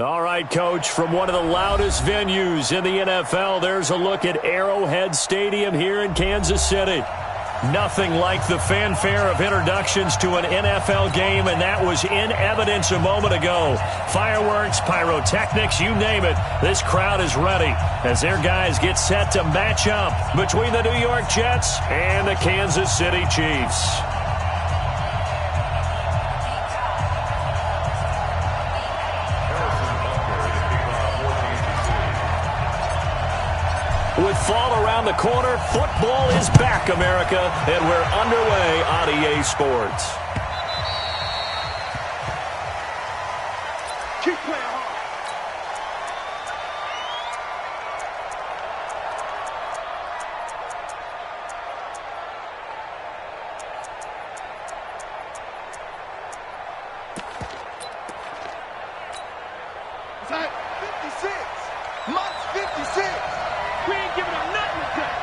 All right, Coach, from one of the loudest venues in the NFL, there's a look at Arrowhead Stadium here in Kansas City. Nothing like the fanfare of introductions to an NFL game, and that was in evidence a moment ago. Fireworks, pyrotechnics, you name it. This crowd is ready as their guys get set to match up between the New York Jets and the Kansas City Chiefs. With fall around the corner, football is back, America, and we're underway on EA Sports. Keep playing hard. It's at 56. Mott's 56. We ain't giving up nothing to that.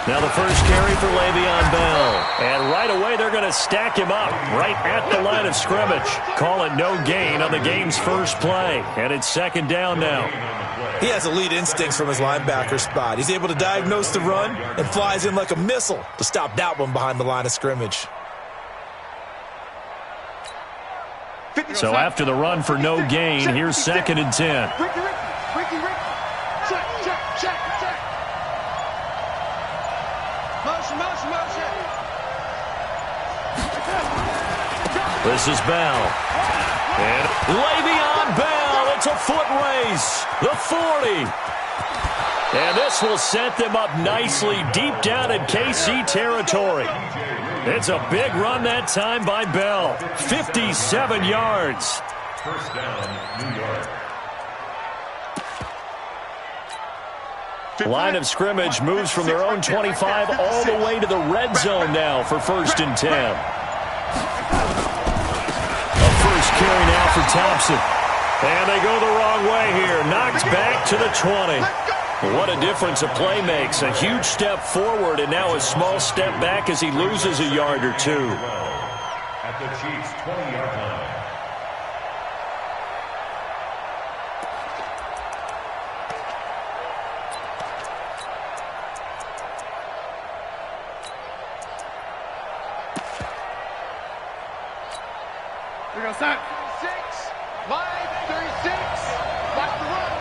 Now the first carry for Le'Veon Bell. And right away they're going to stack him up right at the line of scrimmage. Call it no gain on the game's first play. And it's second down now. He has elite instincts from his linebacker spot. He's able to diagnose the run and flies in like a missile to stop that one behind the line of scrimmage. So after the run for no gain, here's second and 10. Ricky. Check. Motion. This is Bell. And Le'Veon Bell. It's a foot race. The 40. And this will set them up nicely deep down in KC territory. It's a big run that time by Bell. 57 yards. First down, New York. Line of scrimmage moves from their own 25 all the way to the red zone now for first and 10. A first carry now for Thompson. And they go the wrong way here. Knocked back to the 20. What a difference a play makes. A huge step forward and now a small step back as he loses a yard or two. At the Chiefs' 20-yard line. We're going to start. 6. Line 36. Watch the run.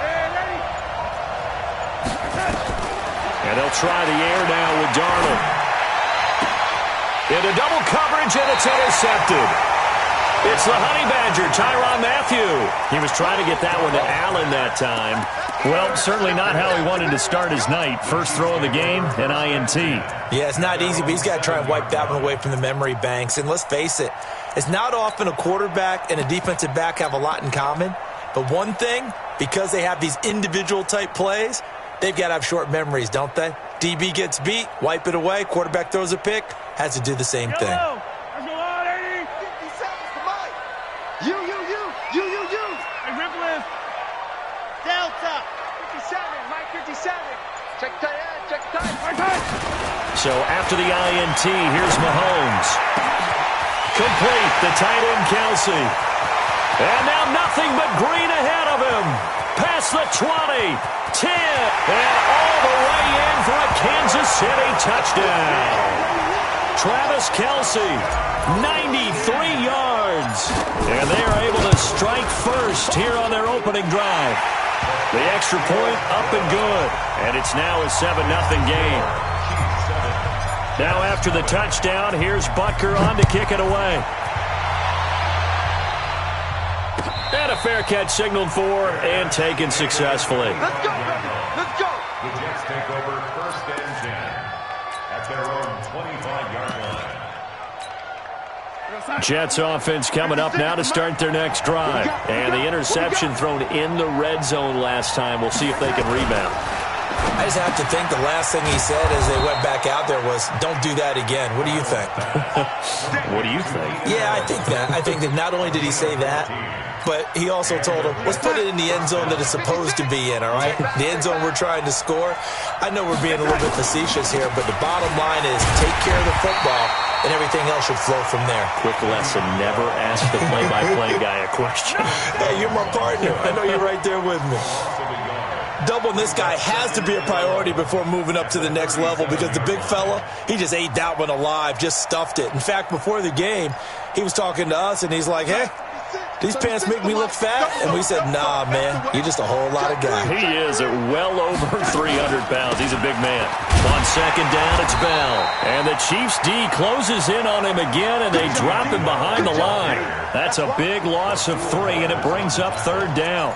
Ready? And they'll try the air now with Darnold. Into double coverage, and it's intercepted. It's the Honey Badger, Tyrann Mathieu. He was trying to get that one to Allen that time. Well, certainly not how he wanted to start his night. First throw of the game, an INT. Yeah, it's not easy, but he's got to try and wipe that one away from the memory banks. And let's face it, it's not often a quarterback and a defensive back have a lot in common. But one thing, because they have these individual type plays, they've got to have short memories, don't they? DB gets beat, wipe it away, quarterback throws a pick, has to do the same thing. Let's go on, 80. 57's the mic. You. Hey, Ripple Delta. 57, Mike 57. Check tight. So after the INT, here's Mahomes. Complete, the tight end Kelsey. And now nothing but green ahead of him. Past the 20, 10, and all the way in for a Kansas City touchdown. Travis Kelsey, 93 yards. And they are able to strike first here on their opening drive. The extra point up and good. And it's now a 7-0 game. Now after the touchdown, here's Butker on to kick it away. And a fair catch signaled for and taken successfully. Let's go. The Jets take over first and 10 at their own 25-yard line. Jets offense coming up now to start their next drive. And the interception thrown in the red zone last time. We'll see if they can rebound. I just have to think the last thing he said as they went back out there was, don't do that again. What do you think? What do you think? Yeah, I think that. I think that not only did he say that, but he also told him, let's put it in the end zone that it's supposed to be in, all right? The end zone we're trying to score. I know we're being a little bit facetious here, but the bottom line is take care of the football, and everything else should flow from there. Quick lesson, never ask the play-by-play guy a question. Hey, you're my partner. I know you're right there with me. Doubling this guy has to be a priority before moving up to the next level because the big fella, he just ate that one alive, just stuffed it. In fact, before the game, he was talking to us, and he's like, hey, these pants make me look fat? And we said, nah, man, you're just a whole lot of guy. He is at well over 300 pounds. He's a big man. On second down, it's Bell. And the Chiefs' D closes in on him again, and they drop him behind the line. That's a big loss of 3, and it brings up third down.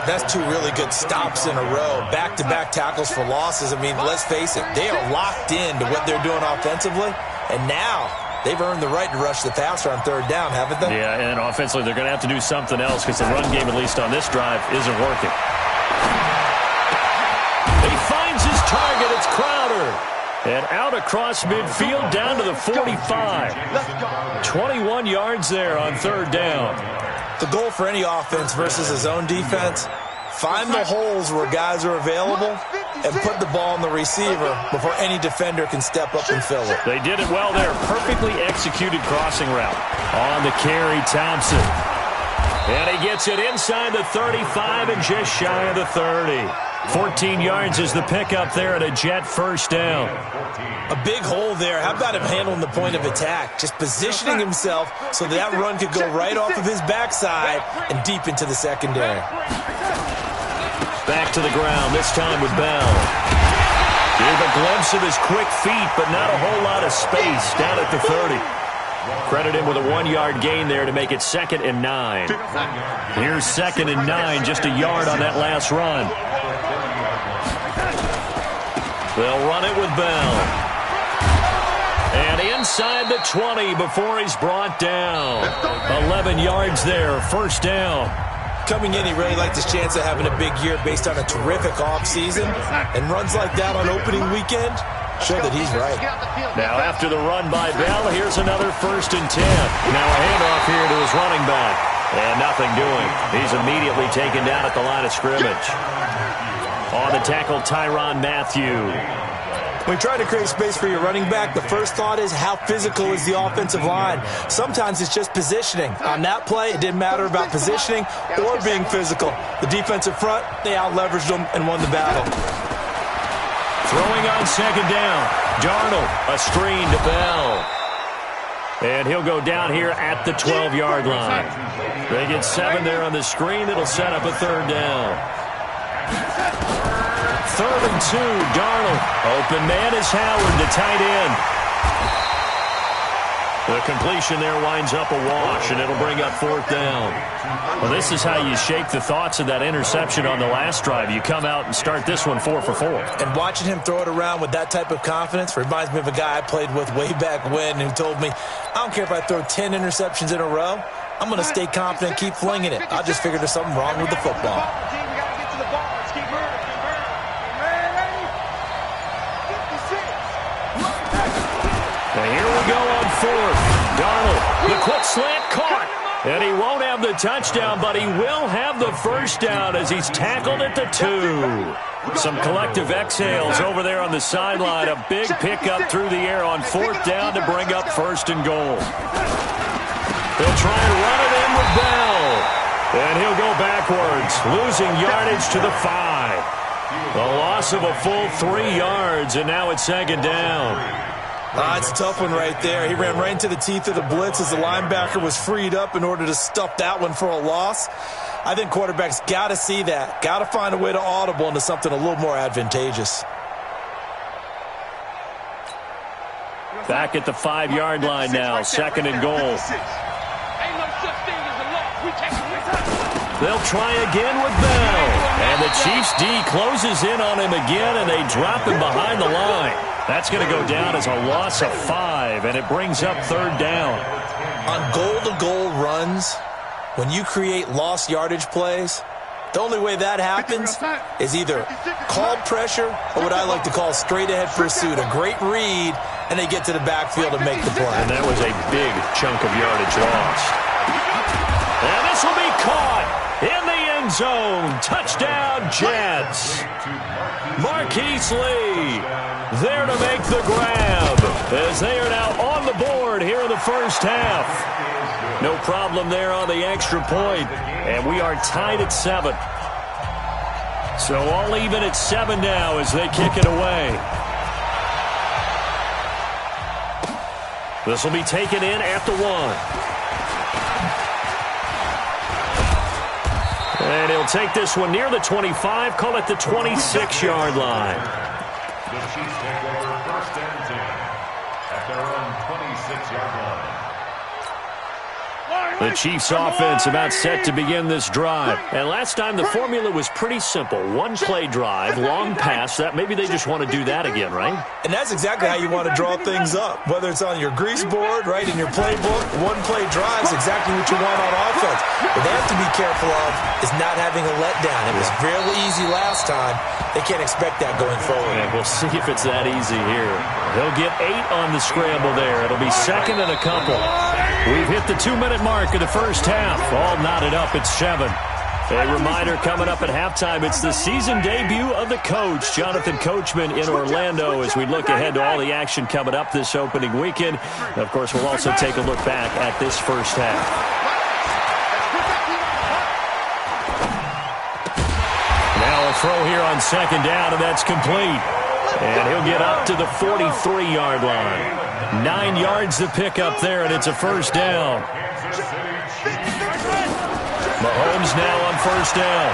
That's 2 really good stops in a row. Back-to-back tackles for losses. I mean, let's face it, they are locked in to what they're doing offensively, and now they've earned the right to rush the passer on third down, haven't they? Yeah, and offensively, they're going to have to do something else because the run game, at least on this drive, isn't working. He finds his target. It's Crowder. And out across midfield down to the 45. 21 yards there on third down. The goal for any offense versus his own defense, find the holes where guys are available and put the ball in the receiver before any defender can step up and fill it. They did it well there. Perfectly executed crossing route. On the carry, Thompson. And he gets it inside the 35 and just shy of the 30. 14 yards is the pickup there at a Jet first down. A big hole there. How about him handling the point of attack? Just positioning himself so that run could go right off of his backside and deep into the secondary. Back to the ground, this time with Bell. Gave a glimpse of his quick feet, but not a whole lot of space down at the 30. Credit him with a 1-yard gain there to make it 2nd and 9. Here's 2nd and 9, just a yard on that last run. They'll run it with Bell. And inside the 20 before he's brought down. 11 yards there, first down. Coming in, he really liked his chance of having a big year based on a terrific offseason. And runs like that on opening weekend show that he's right. Now after the run by Bell, here's another 1st and 10. Now a handoff here to his running back. And nothing doing. He's immediately taken down at the line of scrimmage. On the tackle, Tyrann Mathieu. When you try to create space for your running back, the first thought is how physical is the offensive line. Sometimes it's just positioning. On that play, it didn't matter about positioning or being physical. The defensive front, they out-leveraged them and won the battle. Throwing on second down. Darnold, a screen to Bell. And he'll go down here at the 12-yard line. They get 7 there on the screen. It'll set up a third down. 3rd and 2, Darnold. Open man is Howard, the tight end. The completion there winds up a wash, and it'll bring up 4th down. Well, this is how you shake the thoughts of that interception on the last drive. You come out and start this one 4 for 4. And watching him throw it around with that type of confidence reminds me of a guy I played with way back when who told me, I don't care if I throw 10 interceptions in a row. I'm going to stay confident, keep flinging it. I just figured there's something wrong with the football. And here we go on 4th. Darnold, the quick slant caught. And he won't have the touchdown, but he will have the first down as he's tackled at the 2. Some collective exhales over there on the sideline. A big pickup through the air on 4th down to bring up 1st and goal. They'll try and run it in with Bell. And he'll go backwards, losing yardage to the 5. The loss of a full 3 yards, and now it's 2nd down. It's a tough one right there. He ran right into the teeth of the blitz as the linebacker was freed up in order to stuff that one for a loss. I think quarterbacks got to see that. Got to find a way to audible into something a little more advantageous. Back at the 5-yard line now, 2nd and goal. They'll try again with Bell. And the Chiefs' D closes in on him again, and they drop him behind the line. That's going to go down as a loss of 5, and it brings up 3rd down. On goal-to-goal runs, when you create lost yardage plays, The only way that happens is either called pressure or what I like to call straight-ahead pursuit. A great read, and they get to the backfield and make the play. And that was a big chunk of yardage lost. And this will be caught in the end zone. Touchdown, Jets. Marquise Lee there to make the grab as they are now on the board here in the first half. No problem there on the extra point, and we are tied at 7. So all even at 7 now as they kick it away. This will be taken in at the 1. And he'll take this one near the 25, call it the 26-yard line. The Chiefs take over first and 10 at their own 26-yard line. The Chiefs offense about set to begin this drive. And last time the formula was pretty simple. One play drive, long pass. That maybe they just want to do that again, right? And that's exactly how you want to draw things up. Whether it's on your grease board, right, in your playbook, one play drive is exactly what you want on offense. What they have to be careful of is not having a letdown. It was fairly easy last time. They can't expect that going forward. And we'll see if it's that easy here. He'll get 8 on the scramble there. It'll be second and a couple. We've hit the 2-minute mark of the first half. All knotted up at 7. A reminder coming up at halftime, it's the season debut of the coach, Jonathan Coachman in Orlando, as we look ahead to all the action coming up this opening weekend. And of course, we'll also take a look back at this first half. Now a throw here on second down, and that's complete. And he'll get up to the 43-yard line. 9 yards to pick up there, and it's a first down. Mahomes now on first down.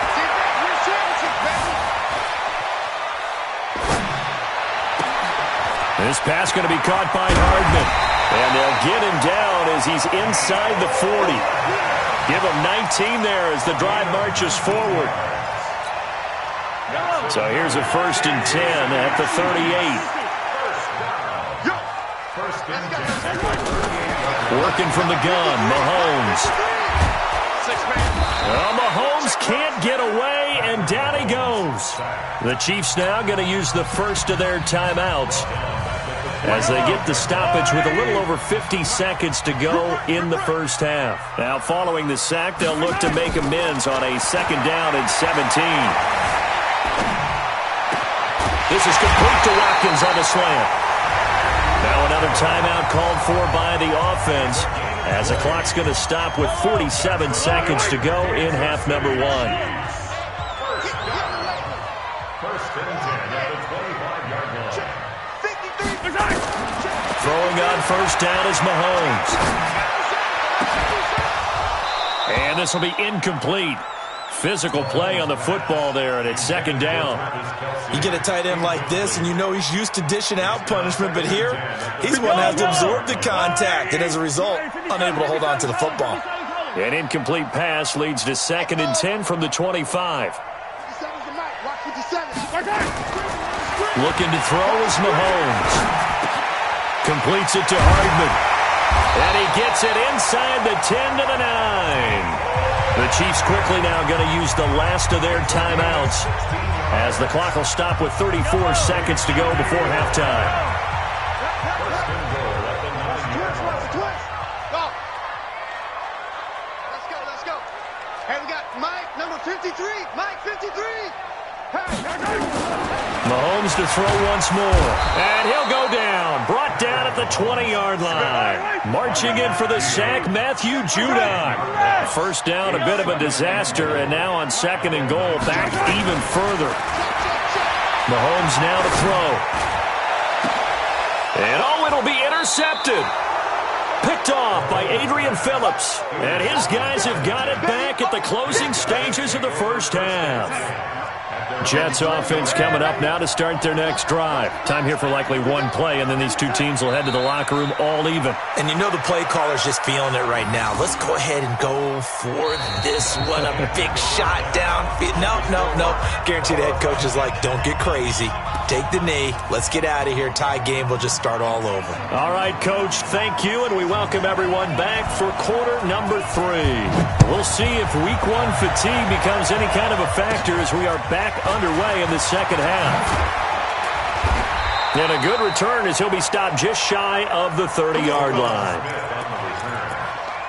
This pass going to be caught by Hardman. And they'll get him down as he's inside the 40. Give him 19 there as the drive marches forward. So here's a first and 10 at the 38. Working from the gun, Mahomes. Well, Mahomes can't get away, and down he goes. The Chiefs now going to use the first of their timeouts as they get the stoppage with a little over 50 seconds to go in the first half. Now, following the sack, they'll look to make amends on a second down and 17. This is complete to Watkins on the slant. Now another timeout called for by the offense as the clock's going to stop with 47 seconds to go in half number 1. First and 10 at the 25-yard line. Throwing on first down is Mahomes. And this will be incomplete. Physical play on the football there, and it's second down. You get a tight end like this, and you know he's used to dishing out punishment, but here, he's one that has to absorb the contact, and as a result, unable to hold on to the football. An incomplete pass leads to second and 10 from the 25. Looking to throw is Mahomes. Completes it to Hardman. And he gets it inside the 10 to the 9. The Chiefs quickly now going to use the last of their timeouts as the clock will stop with 34 seconds to go before halftime. Let's go. Hey, we got Mike, number 53. Mike, 53. Mahomes to throw once more. And he'll go down. Brought down at the 20-yard line. Marching in for the sack, Matthew Judon. First down, a bit of a disaster. And now on second and goal, back even further. Mahomes now to throw. And it'll be intercepted. Picked off by Adrian Phillips. And his guys have got it back at the closing stages of the first half. Jets offense coming up now to start their next drive. Time here for likely one play, and then these two teams will head to the locker room all even. And you know the play caller's just feeling it right now. Let's go ahead and go for this one. A big shot down. No. Guarantee the head coach is like, don't get crazy. take the knee. Let's get out of here. Tie game will just start all over. All right, Coach, thank you, and we welcome everyone back for quarter number 3. We'll see if week 1 fatigue becomes any kind of a factor as we are back underway in the second half. And a good return as he'll be stopped just shy of the 30-yard line.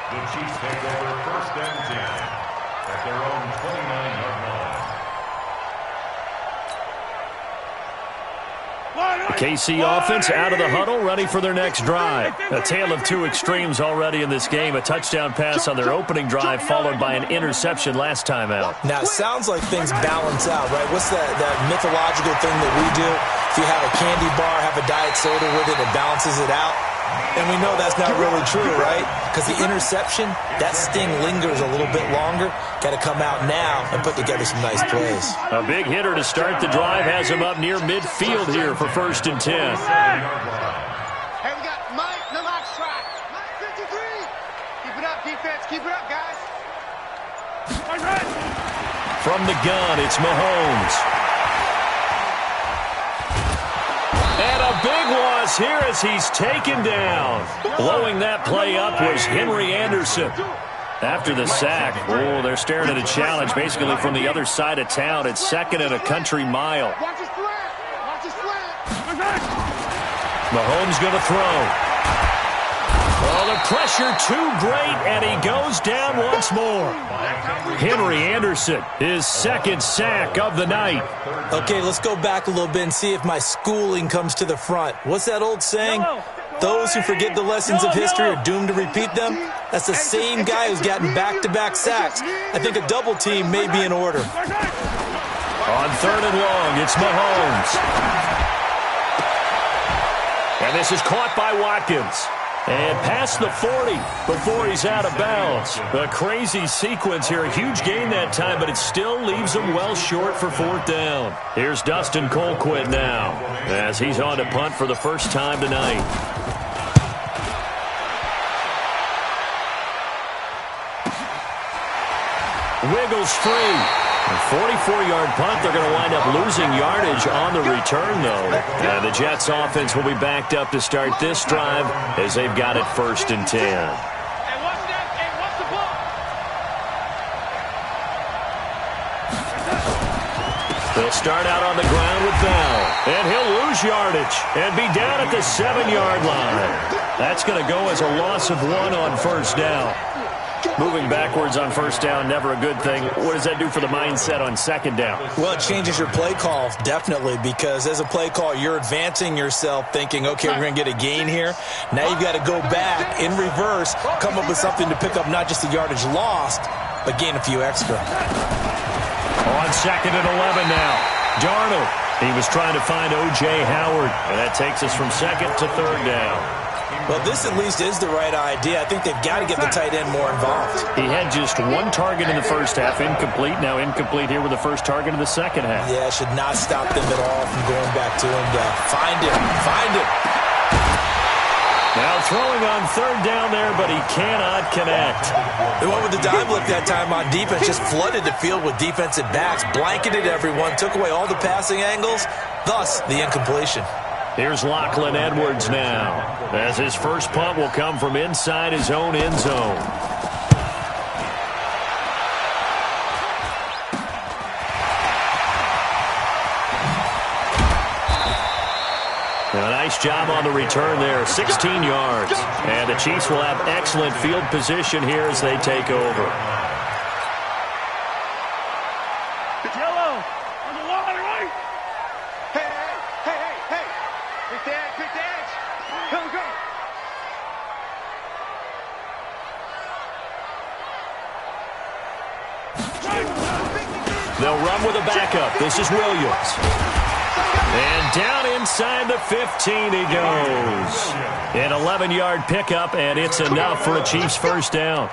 The Chiefs take over first and 10 at their own 29-yard line. The KC offense out of the huddle, ready for their next drive. A tale of two extremes already in this game. A touchdown pass on their opening drive, followed by an interception last time out. Now, it sounds like things balance out, right? What's that mythological thing that we do? If you have a candy bar, have a diet soda with it, it balances it out. And we know that's not really true, right? Because the interception, that sting lingers a little bit longer. Got to come out now and put together some nice plays. A big hitter to start the drive has him up near midfield here for first and 10. Hey, we got Mike, the lock shot. Mike 53. Keep it up, defense. Keep it up, guys. From the gun, it's Mahomes. And a big loss here as he's taken down. Blowing that play up was Henry Anderson. After the sack, they're staring at a challenge basically from the other side of town. It's second and a country mile. Watch his flat. Watch his flat. Mahomes going to throw. Oh, the pressure too great, and he goes down once more. Henry Anderson, his second sack of the night. Okay, let's go back a little bit and see if my schooling comes to the front. What's that old saying? Those who forget the lessons of history are doomed to repeat them. That's the same guy who's gotten back-to-back sacks. I think a double team may be in order. On third and long, it's Mahomes. And this is caught by Watkins. And past the 40 before he's out of bounds. A crazy sequence here. A huge gain that time, but it still leaves him well short for fourth down. Here's Dustin Colquitt now as he's on to punt for the first time tonight. Wiggles free. A 44-yard punt. They're going to wind up losing yardage on the return, though. And the Jets offense will be backed up to start this drive as they've got it first and 10. Hey, watch that. Hey, watch the ball. They'll start out on the ground with Bell. And he'll lose yardage and be down at the 7-yard line. That's going to go as a loss of 1 on first down. Moving backwards on first down, never a good thing. What does that do for the mindset on second down? Well, it changes your play call, definitely, because as a play call, you're advancing yourself thinking, okay, we're going to get a gain here. Now you've got to go back in reverse, come up with something to pick up not just the yardage lost, but gain a few extra. On second and 11 now. Darnold. He was trying to find O.J. Howard, and that takes us from second to third down. Well, this at least is the right idea. I think they've got to get the tight end more involved. He had just one target in the first half, incomplete. Now incomplete here with the first target of the second half. Yeah, it should not stop them at all from going back to him to find him. Find him. Now throwing on third down there, but he cannot connect. The one with the dime look that time on defense just flooded the field with defensive backs, blanketed everyone, took away all the passing angles, thus the incompletion. Here's Lachlan Edwards now, as his first punt will come from inside his own end zone. A nice job on the return there, 16 yards. And the Chiefs will have excellent field position here as they take over. It's yellow. On the line, right? Hey. Pick the edge. Go. They'll run with a backup. This is Williams. And down inside the 15 he goes. An 11-yard pickup, and it's enough for a Chiefs first down.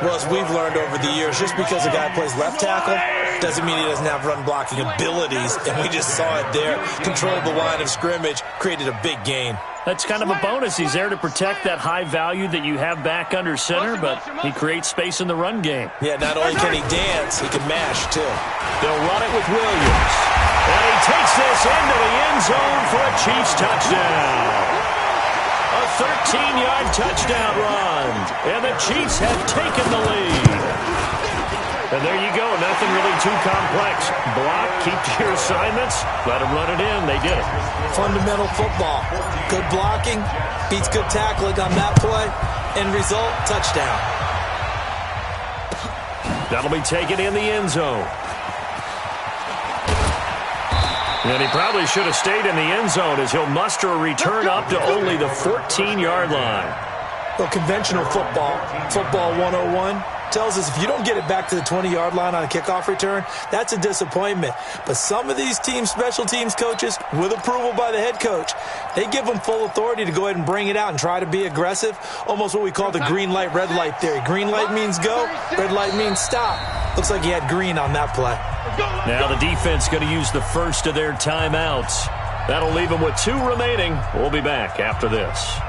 Well, as we've learned over the years, just because a guy plays left tackle doesn't mean he doesn't have run-blocking abilities, and we just saw it there. Controlled the line of scrimmage, created a big gain. That's kind of a bonus. He's there to protect that high value that you have back under center, but he creates space in the run game. Yeah, not only can he dance, he can mash, too. They'll run it with Williams. And he takes this into the end zone for a Chiefs touchdown. A 13-yard touchdown run. And the Chiefs have taken the lead. And there you go. Nothing really too complex. Block, keep to your assignments, let them run it in. They did it. Fundamental football. Good blocking beats good tackling on that play. End result, touchdown. That'll be taken in the end zone. And he probably should have stayed in the end zone as he'll muster a return up to only the 14-yard line. Well, conventional football 101, tells us if you don't get it back to the 20-yard line on a kickoff return, that's a disappointment. But some of these special teams coaches, with approval by the head coach, they give them full authority to go ahead and bring it out and try to be aggressive, almost what we call the green light, red light theory. Green light means go, red light means stop. Looks like he had green on that play. Now the defense going to use the first of their timeouts. That'll leave them with 2 remaining. We'll be back after this.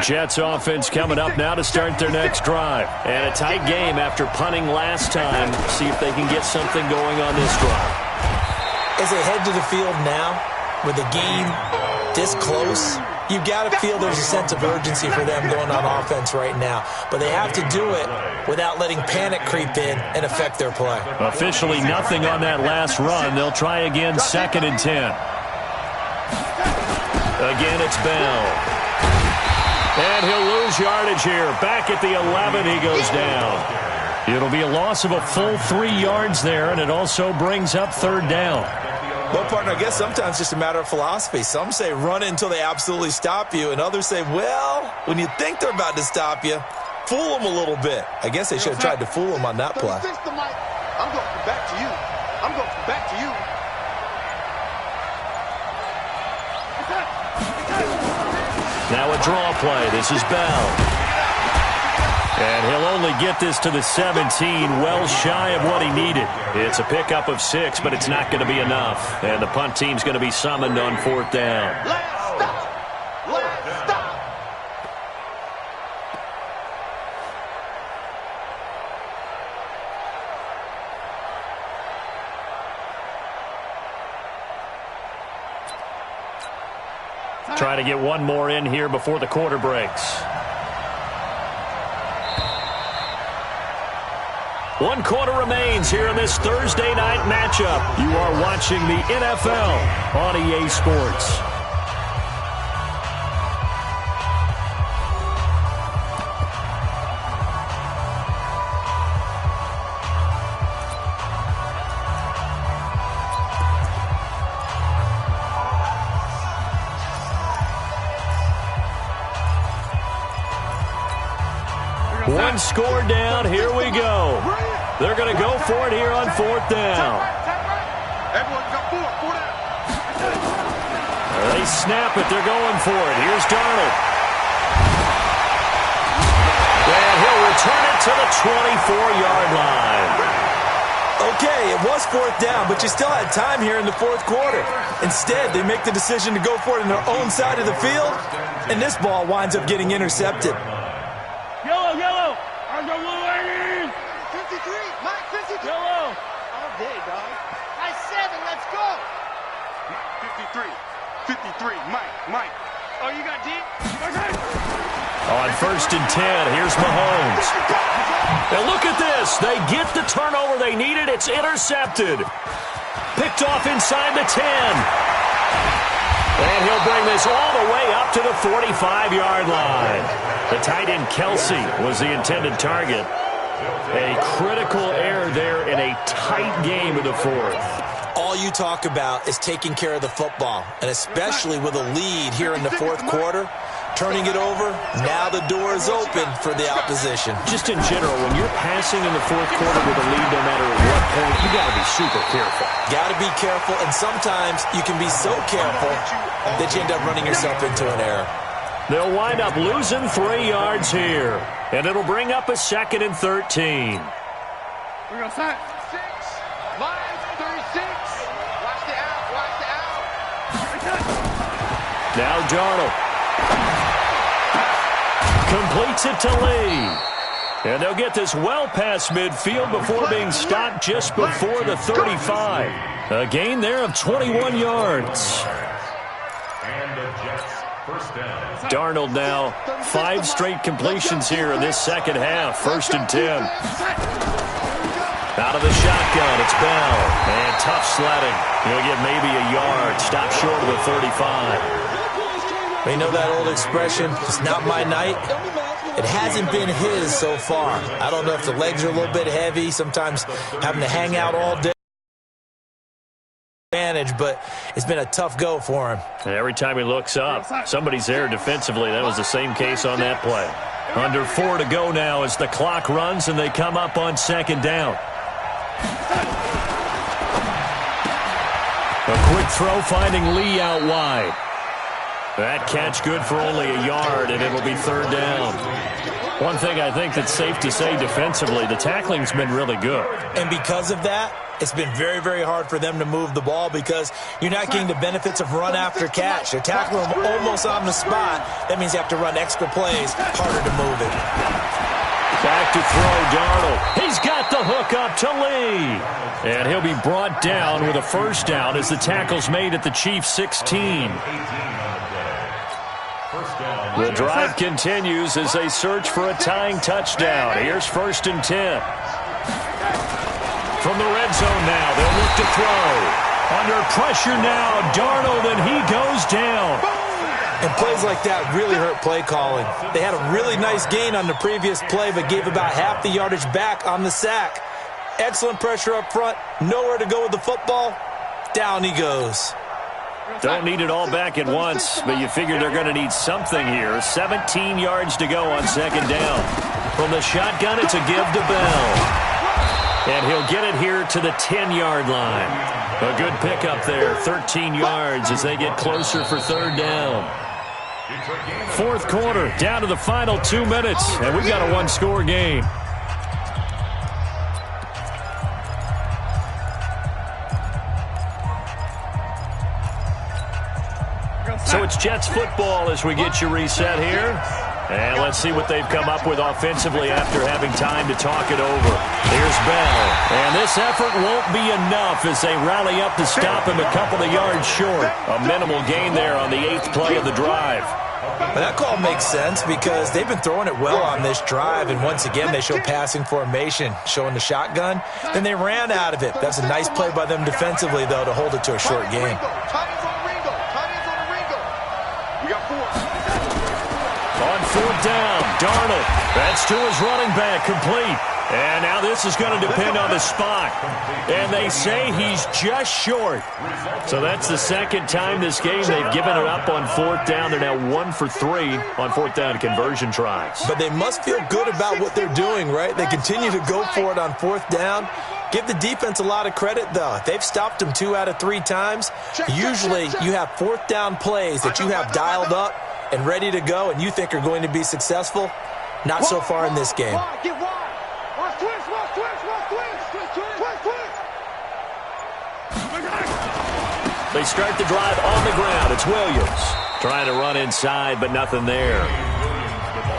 Jets offense coming up now to start their next drive. And a tight game after punting last time. See if they can get something going on this drive. As they head to the field now, with the game this close, you've got to feel there's a sense of urgency for them going on offense right now. But they have to do it without letting panic creep in and affect their play. Officially nothing on that last run. They'll try again, 2nd and 10. Again, it's Bell. And he'll lose yardage here. Back at the 11, he goes down. It'll be a loss of a full 3 yards there, and it also brings up 3rd down. Well, partner, I guess sometimes it's just a matter of philosophy. Some say run until they absolutely stop you, and others say, well, when you think they're about to stop you, fool them a little bit. I guess they should have tried to fool them on that play. I'm going to come back to you. I'm going to come back to you. Now a draw play. This is Bell. And he'll only get this to the 17, well shy of what he needed. It's a pickup of 6, but it's not going to be enough. And the punt team's going to be summoned on 4th down. Last stop. Last stop. Try to get one more in here before the quarter breaks. 1 quarter remains here in this Thursday night matchup. You are watching the NFL on EA Sports. One score down. Here we go. They're going to go for it here on 4th down. Everyone got 4 down. They snap it. They're going for it. Here's Darnold. And he'll return it to the 24-yard line. Okay, it was 4th down, but you still had time here in the 4th quarter. Instead, they make the decision to go for it on their own side of the field, and this ball winds up getting intercepted. Yellow. Our blue ladies. 53. Mike, 53. Yellow. All day, dog. High 7. Let's go. 53. 53. Mike. Oh, you got deep? On 1st and 10, here's Mahomes. And look at this. They get the turnover they needed. It's intercepted. Picked off inside the 10. And he'll bring this all the way up to the 45-yard line. The tight end Kelsey was the intended target. A critical error there in a tight game in the 4th. All you talk about is taking care of the football, and especially with a lead here in the 4th quarter, turning it over, now the door is open for the opposition. Just in general, when you're passing in the 4th quarter with a lead, no matter at what point, you got to be super careful. Got to be careful, and sometimes you can be so careful that you end up running yourself into an error. They'll wind up losing 3 yards here, and it'll bring up a 2nd and 13. We're going to sign. 6. Line 36. Now Darnold. Completes it to Lee. And they'll get this well past midfield before being stopped just before the 35. A gain there of 21 yards. And the Jets first down. Darnold now 5 straight completions here in this second half. 1st and 10. Out of the shotgun, it's Bell. And tough sledding. He'll get maybe a yard. Stop short of the 35. You know that old expression, it's not my night? It hasn't been his so far. I don't know if the legs are a little bit heavy, sometimes having to hang out all day. But it's been a tough go for him. And every time he looks up, somebody's there defensively. That was the same case on that play. Under 4 to go now as the clock runs and they come up on 2nd down. A quick throw finding Lee out wide. That catch good for only a yard, and it'll be 3rd down. One thing I think that's safe to say defensively, the tackling's been really good. And because of that, it's been very, very hard for them to move the ball because you're not getting the benefits of run after catch. They're tackling them almost on the spot. That means you have to run extra plays, harder to move it. Back to throw, Darnold. He's got the hook up to Lee. And he'll be brought down with a 1st down as the tackle's made at the Chiefs' 16. The drive continues as they search for a tying touchdown. Here's 1st and 10. From the red zone now, they'll look to throw. Under pressure now, Darnold, and he goes down. And plays like that really hurt play calling. They had a really nice gain on the previous play, but gave about half the yardage back on the sack. Excellent pressure up front. Nowhere to go with the football. Down he goes. Don't need it all back at once, but you figure they're going to need something here. 17 yards to go on 2nd down. From the shotgun, it's a give to Bell. And he'll get it here to the 10-yard line. A good pickup there, 13 yards as they get closer for 3rd down. 4th quarter, down to the final 2 minutes, and we've got a 1-score game. So it's Jets football as we get you reset here. And let's see what they've come up with offensively after having time to talk it over. Here's Bell. And this effort won't be enough as they rally up to stop him a couple of yards short. A minimal gain there on the 8th play of the drive. But that call makes sense because they've been throwing it well on this drive, and once again they show passing formation, showing the shotgun. Then they ran out of it. That's a nice play by them defensively, though, to hold it to a short game. On 4th down, Darnold. That's to his running back, complete. And now this is going to depend on the spot. And they say he's just short. So that's the 2nd time this game they've given it up on 4th down. They're now 1 for 3 on 4th down conversion tries. But they must feel good about what they're doing, right? They continue to go for it on 4th down. Give the defense a lot of credit, though. They've stopped them 2 out of 3 times. Usually you have 4th down plays that you have dialed up and ready to go and you think are going to be successful. Not so far in this game. They start the drive on the ground. It's Williams trying to run inside, but nothing there.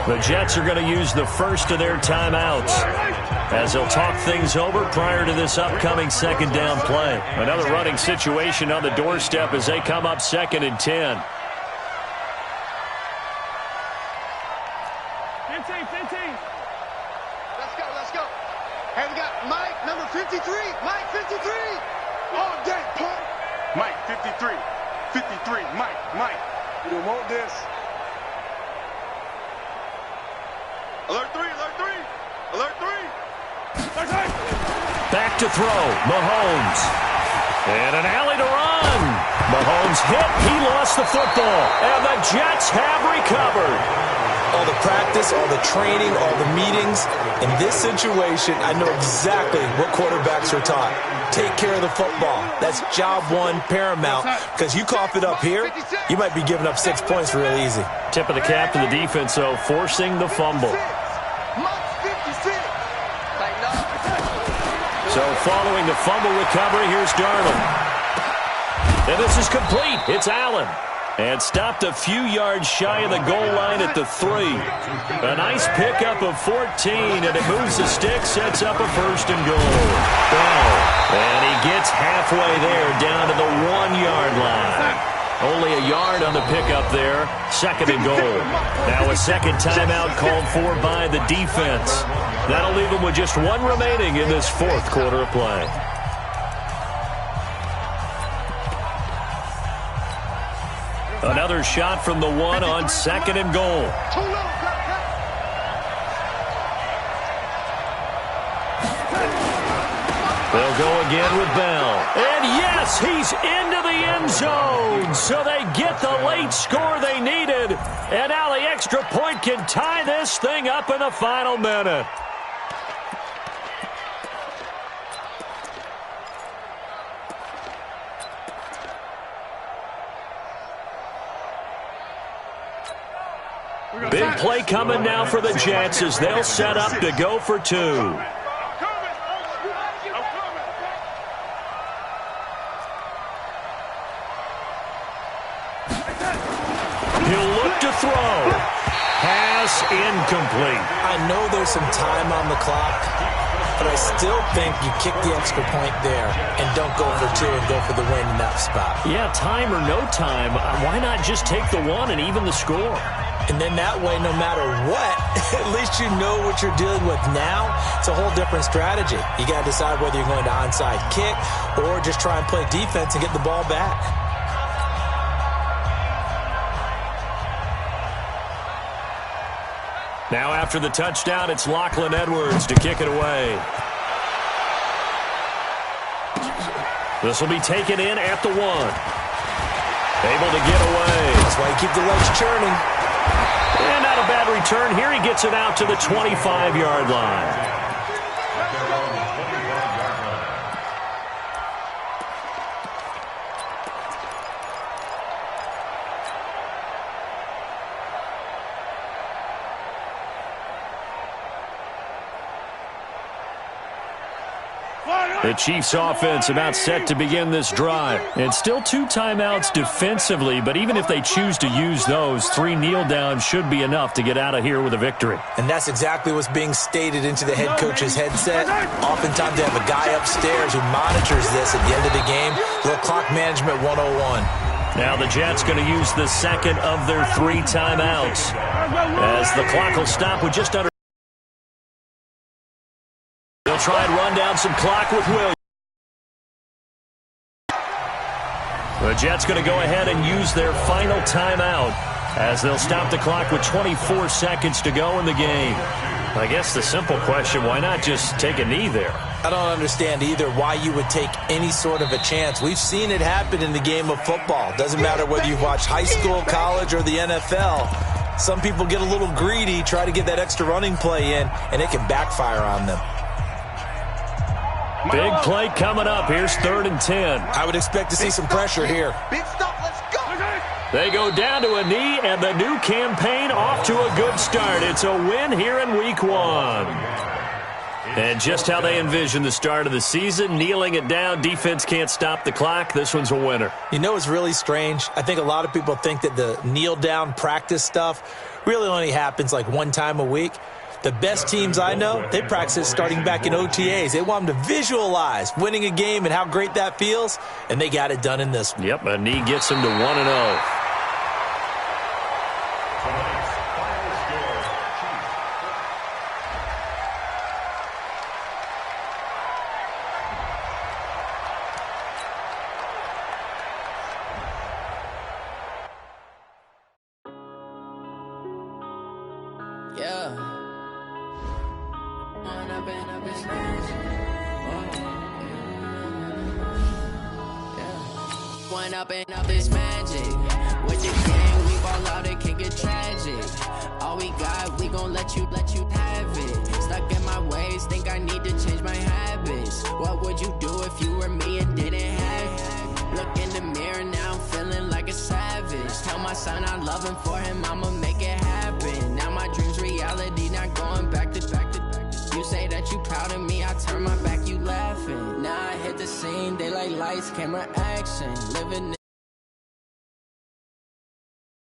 The Jets are going to use the first of their timeouts as they'll talk things over prior to this upcoming 2nd down play. Another running situation on the doorstep as they come up 2nd and 10. 15. Let's go. Hey, we got Mike, number 53. Mike, 53. All day, punk. Mike, 53. 53. Mike. You don't want this. Alert 3. Back to throw, Mahomes. And an alley to run. Mahomes hit, he lost the football. And the Jets have recovered. All the practice, all the training, all the meetings. In this situation, I know exactly what quarterbacks are taught. Take care of the football. That's job 1, paramount. Because you cough it up here, you might be giving up 6 points real easy. Tip of the cap to the defense, though, forcing the fumble. So following the fumble recovery, here's Darnold. And this is complete. It's Allen. And stopped a few yards shy of the goal line at the 3. A nice pickup of 14, and it moves the stick, sets up a 1st and goal. And he gets halfway there, down to the 1-yard line. Only a yard on the pickup there, 2nd and goal. Now a second timeout called for by the defense. That'll leave them with just 1 remaining in this 4th quarter of play. Another shot from the 1 on 2nd and goal. They'll go again with Bell. And yes, he's into the end zone. So they get the late score they needed. And now the extra point can tie this thing up in the final minute. Big play coming now for the Jets as they'll set up to go for 2. He'll look to throw. Pass incomplete. I know there's some time on the clock, but I still think you kick the extra point there and don't go for 2 and go for the win in that spot. Yeah, time or no time, why not just take the 1 and even the score? And then that way, no matter what, at least you know what you're dealing with now. It's a whole different strategy. You got to decide whether you're going to onside kick or just try and play defense and get the ball back. Now after the touchdown, it's Lachlan Edwards to kick it away. This will be taken in at the 1. Able to get away. That's why you keep the legs churning. And not a bad return here. He gets it out to the 25-yard line. The Chiefs offense about set to begin this drive. And still 2 timeouts defensively, but even if they choose to use those, 3 kneel downs should be enough to get out of here with a victory. And that's exactly what's being stated into the head coach's headset. Oftentimes they have a guy upstairs who monitors this at the end of the game. Little clock management 101. Now the Jets going to use the second of their 3 timeouts as the clock will stop with just under. They'll try and run down some clock with Williams. The Jets going to go ahead and use their final timeout as they'll stop the clock with 24 seconds to go in the game. I guess the simple question, why not just take a knee there? I don't understand either why you would take any sort of a chance. We've seen it happen in the game of football. Doesn't matter whether you've watched high school, college, or the NFL. Some people get a little greedy, try to get that extra running play in, and it can backfire on them. Big play coming up. Here's 3rd and 10. I would expect to see some pressure here. Big stop, let's go. They go down to a knee, and the new campaign off to a good start. It's a win here in Week 1. And just how they envision the start of the season, kneeling it down, defense can't stop the clock. This one's a winner. You know what's really strange? I think a lot of people think that the kneel-down practice stuff really only happens like 1 time a week. The best teams I know, they practice it starting back in OTAs. They want them to visualize winning a game and how great that feels, and they got it done in this one. Yep, a knee gets them to 1-0. Up is magic. With the game, we ball out, it can get tragic. All we got, we gon' let you have it. Stuck in my ways, think I need to change my habits. What would you do if you were me and didn't have it? Look in the mirror, now I'm feeling like a savage. Tell my son I love him, for him I'ma make it happen. Now my dream's reality, not going back to. You say that you proud of me, I turn my back, you laughing. Now I hit the scene, they like lights, camera, action. Living